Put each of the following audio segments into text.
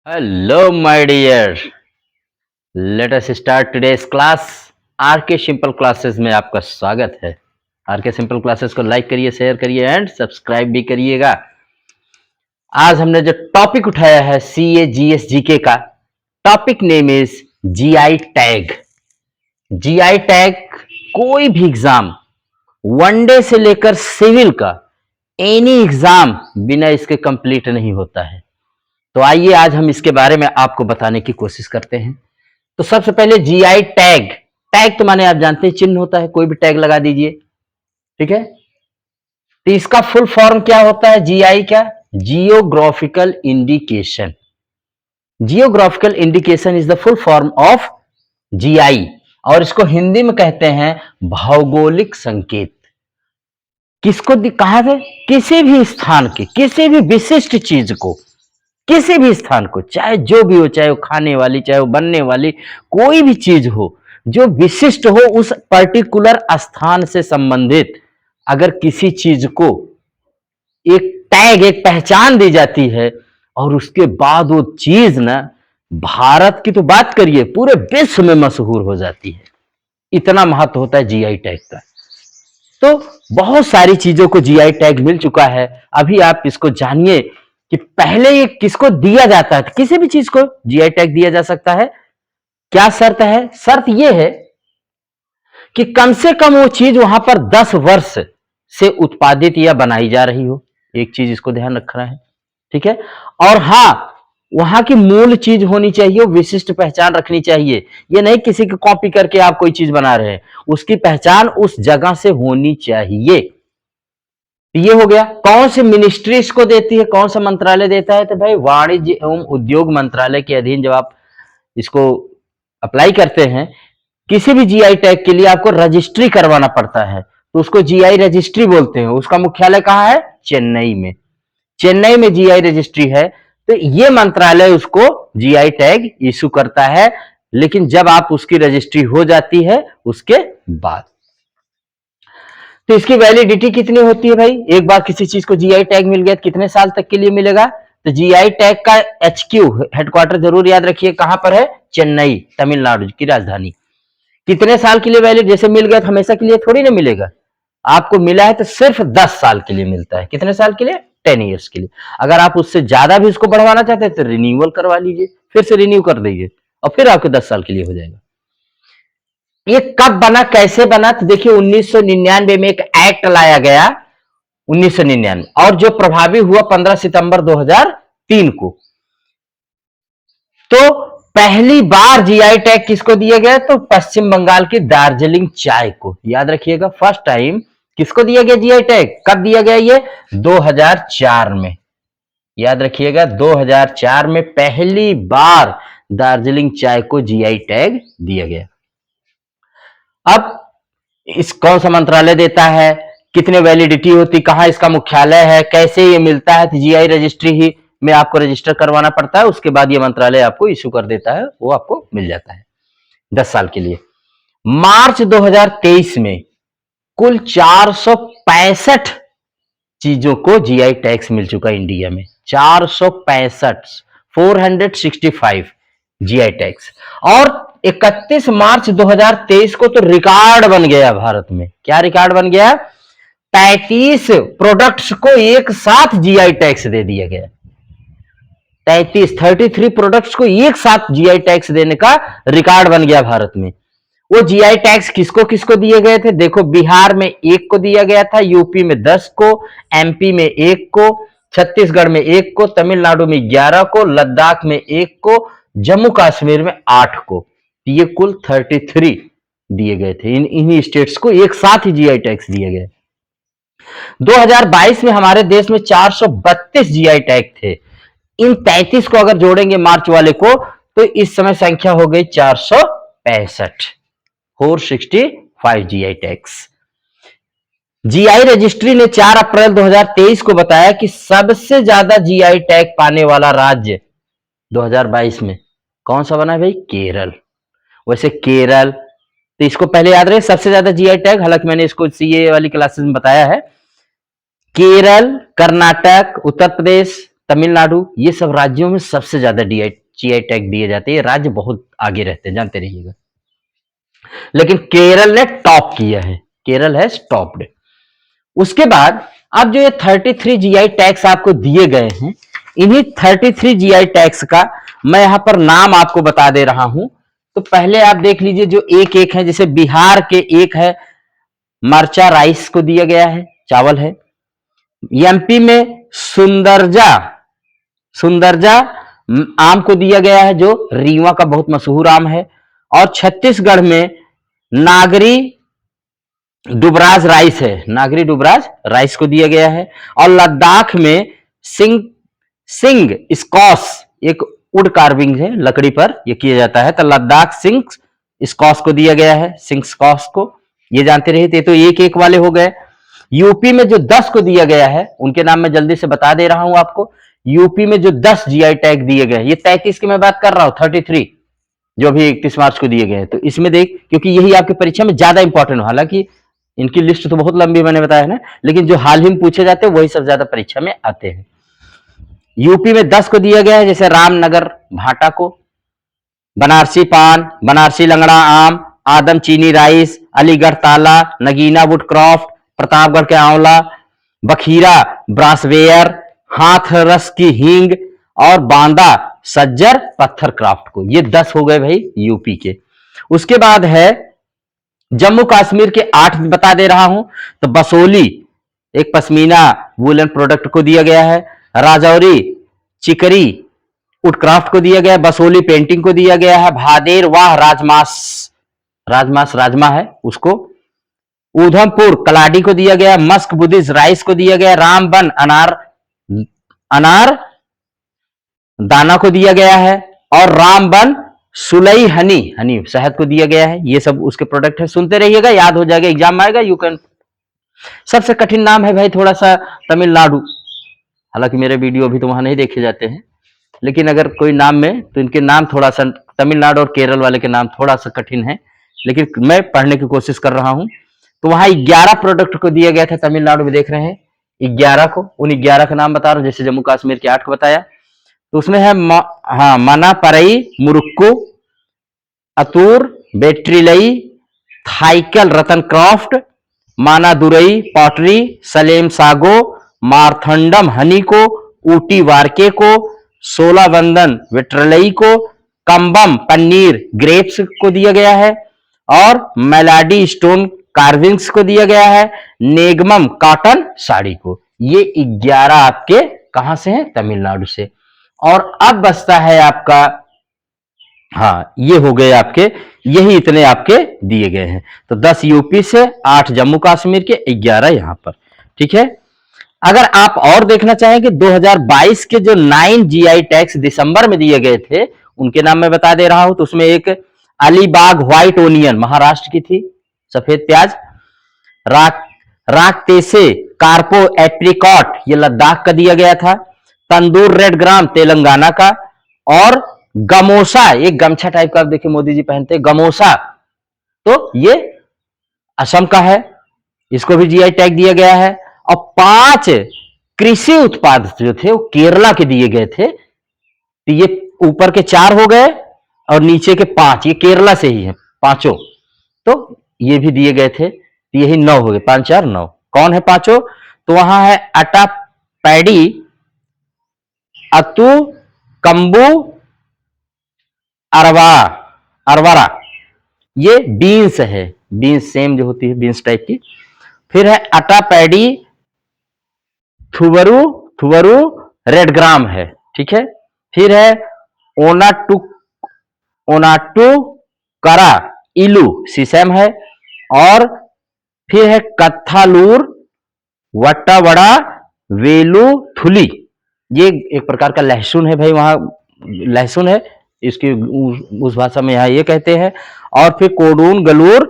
Hello, my dear. Let us start today's class. R K simple classes में आपका स्वागत है। आर के सिंपल क्लासेस को like करिए, शेयर करिए एंड सब्सक्राइब भी करिएगा। आज हमने जो टॉपिक उठाया है सी ए जी एस जी के का, topic name is GI tag. GI tag कोई भी एग्जाम, वनडे से लेकर सिविल का एनी एग्जाम बिना इसके कंप्लीट नहीं होता है। तो आइए आज हम इसके बारे में आपको बताने की कोशिश करते हैं। तो सबसे पहले जीआई टैग। टैग तो माने आप जानते हैं चिन्ह होता है, कोई भी टैग लगा दीजिए, ठीक है। तो इसका फुल फॉर्म क्या होता है जीआई का? Geographical indication. Geographical indication is the full form of GI, और इसको हिंदी में कहते हैं भौगोलिक संकेत। किसको कहा है? किसी भी स्थान के, किसी भी विशिष्ट चीज को, किसी भी स्थान को, चाहे जो भी हो, चाहे वो खाने वाली, चाहे वो बनने वाली, कोई भी चीज हो जो विशिष्ट हो, उस पर्टिकुलर स्थान से संबंधित अगर किसी चीज को एक टैग, एक पहचान दी जाती है, और उसके बाद वो चीज ना भारत की तो बात करिए, पूरे विश्व में मशहूर हो जाती है। इतना महत्व होता है जीआई टैग का। तो बहुत सारी चीजों को जीआई टैग मिल चुका है। अभी आप इसको जानिए कि पहले ये किसको दिया जाता है। किसी भी चीज को जीआई टैग दिया जा सकता है। क्या शर्त है? शर्त यह है कि कम से कम वो चीज वहां पर 10 वर्ष से उत्पादित या बनाई जा रही हो। एक चीज इसको ध्यान रखना है, ठीक है। और हां, वहां की मूल चीज होनी चाहिए, विशिष्ट पहचान रखनी चाहिए। ये नहीं किसी की कॉपी करके आप कोई चीज बना रहे हैं, उसकी पहचान उस जगह से होनी चाहिए। ये हो गया। कौन सी मिनिस्ट्री इसको देती है, कौन सा मंत्रालय देता है? तो भाई वाणिज्य एवं उद्योग मंत्रालय के अधीन जब आप इसको अप्लाई करते हैं, किसी भी जीआई टैग के लिए आपको रजिस्ट्री करवाना पड़ता है, तो उसको जीआई रजिस्ट्री बोलते हैं। उसका मुख्यालय कहाँ है? चेन्नई में। चेन्नई में जीआई रजिस्ट्री है, तो ये मंत्रालय उसको जीआई टैग इशू करता है। लेकिन जब आप उसकी रजिस्ट्री हो जाती है उसके बाद, तो इसकी वैलिडिटी कितनी होती है भाई? एक बार किसी चीज को जीआई टैग मिल गया तो कितने साल तक के लिए मिलेगा? तो जीआई टैग का एचक्यू, हेडक्वार्टर जरूर याद रखिए, कहां पर है? चेन्नई, तमिलनाडु की राजधानी। कितने साल के लिए वैलिड? जैसे मिल गया तो हमेशा के लिए थोड़ी ना मिलेगा। आपको मिला है तो सिर्फ 10 साल के लिए मिलता है। कितने साल के लिए? 10 ईयर्स के लिए। अगर आप उससे ज्यादा भी उसको बढ़वाना चाहते हैं तो रिन्यूअल करवा लीजिए, फिर से रिन्यू कर दीजिए, और फिर आपके 10 साल के लिए हो जाएगा। ये कब बना, कैसे बना? तो देखिए 1999 में एक एक्ट लाया गया, 1999, और जो प्रभावी हुआ 15 सितंबर 2003 को। तो पहली बार जीआई टैग किसको दिया गया? तो पश्चिम बंगाल की दार्जिलिंग चाय को। याद रखिएगा, फर्स्ट टाइम किसको दिया गया जीआई टैग? कब दिया गया? ये 2004 में। याद रखिएगा, 2004 में पहली बार दार्जिलिंग चाय को जीआई टैग दिया गया। अब इस कौन सा मंत्रालय देता है, कितने वैलिडिटी होती, कहां इसका मुख्यालय है, कैसे ये मिलता है? तो जीआई रजिस्ट्री ही में आपको रजिस्टर करवाना पड़ता है, उसके बाद ये मंत्रालय आपको इशू कर देता है, वो आपको मिल जाता है 10 साल के लिए। मार्च 2023 में कुल 465 चीजों को जीआई टैक्स मिल चुका है इंडिया में। 465, 465 जीआई टैक्स। और 31 मार्च 2023 को तो रिकॉर्ड बन गया भारत में। क्या रिकॉर्ड बन गया? 33 प्रोडक्ट्स को एक साथ जीआई टैक्स दे दिया गया। 33 प्रोडक्ट्स को एक साथ जीआई टैक्स देने का रिकॉर्ड बन गया भारत में। वो जीआई टैक्स किसको किसको दिए गए थे? देखो, बिहार में 1 को दिया गया था, यूपी में 10 को, एमपी में 1 को, छत्तीसगढ़ में 1 को, तमिलनाडु में 11 को, लद्दाख में 1 को, जम्मू कश्मीर में 8 को। ये कुल 33 दिए गए थे। इन्हीं स्टेट्स को एक साथ ही जीआई टैक्स दिए गए। 2022 में हमारे देश में 432 जीआई टैग थे। इन 33 को अगर जोड़ेंगे मार्च वाले को, तो इस समय संख्या हो गई 465, 465 जीआई टैग्स। जीआई रजिस्ट्री ने 4 अप्रैल 2023 को बताया कि सबसे ज्यादा जीआई टैग पाने वाला राज्य 2022 में कौन सा बना है भाई? केरल। वैसे केरल, तो इसको पहले याद रहे, सबसे ज्यादा जीआई टैग, हालांकि मैंने इसको सीए वाली क्लासेस में बताया है। केरल, कर्नाटक, उत्तर प्रदेश, तमिलनाडु, ये सब राज्यों में सबसे ज्यादा जीआई टैग दिए जाते हैं। ये राज्य बहुत आगे रहते हैं, जानते रहिएगा। लेकिन केरल ने टॉप किया है, केरल है टॉप्ड। उसके बाद अब जो ये 33 जीआई टैग्स आपको दिए गए हैं, इन्हीं 33 जीआई टैग्स का मैं यहां पर नाम आपको बता दे रहा हूं। तो पहले आप देख लीजिए जो एक एक है, जैसे बिहार के एक है मर्चा राइस को दिया गया है, चावल है। एमपी में सुंदरजा, सुंदरजा आम को दिया गया है, जो रीवा का बहुत मशहूर आम है। और छत्तीसगढ़ में नागरी दुबराज राइस है, नागरी दुबराज राइस को दिया गया है। और लद्दाख में सिंग सिंग स्कॉस, एक वुड कार्विंग है, लकड़ी पर ये किया जाता है, तो लद्दाख सिंग स्कॉस को दिया गया है, सिंग स्कॉस को, ये जानते रहे थे। तो एक एक वाले हो गए। यूपी में जो 10 को दिया गया है, उनके नाम मैं जल्दी से बता दे रहा हूं आपको। यूपी में जो 10 जीआई टैग दिए गए, ये 33 की मैं बात कर रहा हूं, 33 जो अभी 31 मार्च को दिए गए। तो इसमें देख, क्योंकि यही आपकी परीक्षा में ज्यादा इंपॉर्टेंट हो, हालांकि इनकी लिस्ट तो बहुत लंबी मैंने बताया है ना, लेकिन जो हाल ही में पूछे जाते हैं वही सब ज्यादा परीक्षा में आते हैं। यूपी में 10 को दिया गया है, जैसे रामनगर भाटा को, बनारसी पान, बनारसी लंगड़ा आम, आदम चीनी राइस, अलीगढ़ ताला, नगीना वुड क्रॉफ्ट, प्रतापगढ़ के आंवला, बखीरा ब्रासवेयर, हाथ रस की हींग और बांदा सज्जर पत्थर क्राफ्ट को। ये 10 हो गए भाई यूपी के। उसके बाद है जम्मू कश्मीर के 8 बता दे रहा हूं। तो बसोली एक पश्मीना वुलन प्रोडक्ट को दिया गया है, राजौरी चिकरी वुडक्राफ्ट को दिया गया है, बसोली पेंटिंग को दिया गया है, भादेर वाह राजमास, राजमास राजमा है उसको, उधमपुर कलाडी को दिया गया, मस्क बुद्धिस्ट राइस को दिया गया, रामबन अनार अनार दाना को दिया गया है, और रामबन सुलई हनी हनी शहद को दिया गया है। ये सब उसके प्रोडक्ट है, सुनते रहिएगा, याद हो जाएगा, एग्जाम आएगा यू कैन। सबसे कठिन नाम है भाई थोड़ा सा तमिलनाडु, हालांकि मेरे वीडियो अभी तो वहां नहीं देखे जाते हैं, लेकिन अगर कोई नाम में, तो इनके नाम थोड़ा सा, तमिलनाडु और केरल वाले के नाम थोड़ा सा कठिन है, लेकिन मैं पढ़ने की कोशिश कर रहा हूं। तो वहां 11 प्रोडक्ट को दिया गया था, तमिलनाडु में देख रहे हैं 11 को, उन 11 का नाम बता रहा हूं, जैसे जम्मू कश्मीर के 8 को बताया। तो उसमें है हाँ, मना परई मुरुक्को, अतूर बेट्रिलई, थाइकल रतन क्रॉफ्ट, माना दुरई पॉटरी, सलेम सागो, मारथंडम हनी को, ऊटी वारके को, सोला बंदन विट्रलई को, कंबम पन्नीर ग्रेप्स को दिया गया है, और मेलाडी स्टोन कार्विंग्स को दिया गया है, नेगमम कॉटन साड़ी को। ये 11 आपके कहां से हैं? तमिलनाडु से। और अब बचता है आपका, हाँ ये हो गए आपके, यही इतने आपके दिए गए हैं। तो 10 यूपी से, 8 जम्मू कश्मीर के, 11 यहां पर, ठीक है। अगर आप और देखना चाहें कि 2022 के जो 9 जीआई टैग्स दिसंबर में दिए गए थे, उनके नाम मैं बता दे रहा हूं। तो उसमें एक अलीबाग व्हाइट ओनियन महाराष्ट्र की थी, सफेद प्याज, राक राकतेसे कार्पो एप्रिकॉट ये लद्दाख का दिया गया था, तंदूर रेड ग्राम तेलंगाना का, और गमोसा एक गमछा टाइप का, आप देखिए मोदी जी पहनते हैं गमोसा, तो ये असम का है, इसको भी जीआई टैग दिया गया है। और 5 कृषि उत्पाद जो थे वो केरला के दिए गए थे। तो ये ऊपर के 4 हो गए और नीचे के 5 ये केरला से ही है पांचों, तो ये भी दिए गए थे। तो यही 9 हो गए, 5 4 9। कौन है पांचों? तो वहां है अटा पैडी, अतु, कंबू, अरवा अरवरा, ये बीन्स है, बीन्स सेम जो होती है बीन्स टाइप की। फिर है अटा पैडी, थुवरु थुवरु रेड ग्राम है, ठीक है। फिर है ओनाटू ओनाटू करा इलू सीसम है, और फिर है कत्थालूर वट्टावड़ा वेलू थुली, ये एक प्रकार का लहसुन है भाई, वहां लहसुन है इसकी, उस भाषा में यहाँ ये कहते हैं। और फिर कोडून गलूर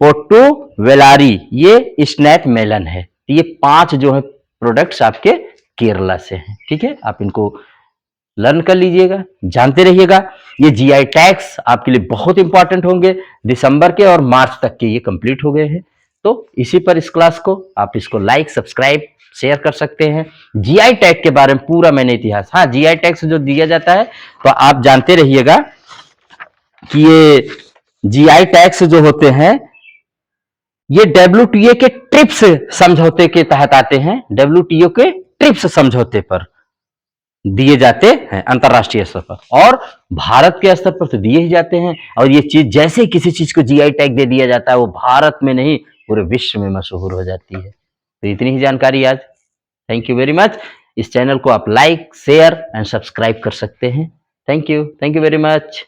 पोट्टू वेलारी ये स्नैप मेलन है। ये 5 जो है प्रोडक्ट्स आपके केरला से हैं, ठीक है। आप इनको लर्न कर लीजिएगा, जानते रहिएगा। ये जीआई टैग्स आपके लिए बहुत इंपॉर्टेंट होंगे, दिसंबर के और मार्च तक के ये कंप्लीट हो गए हैं। तो इसी पर इस क्लास को आप इसको लाइक सब्सक्राइब शेयर कर सकते हैं। जीआई टैग के बारे में पूरा मैंने इतिहास, हाँ जीआई टैग से जो दिया जाता है तो आप जानते रहिएगा कि ये जीआई टैग्स जो होते हैं ये डब्ल्यूटीओ के ट्रिप्स समझौते के तहत आते हैं। डब्ल्यूटीओ के ट्रिप्स समझौते पर दिए जाते हैं अंतरराष्ट्रीय स्तर पर, और भारत के स्तर पर तो दिए ही जाते हैं। और ये चीज जैसे किसी चीज को जीआई टैग दे दिया जाता है वो भारत में नहीं पूरे विश्व में मशहूर हो जाती है। तो इतनी ही जानकारी आज। Thank you very much. इस चैनल को आप लाइक शेयर एंड सब्सक्राइब कर सकते हैं। Thank you very much.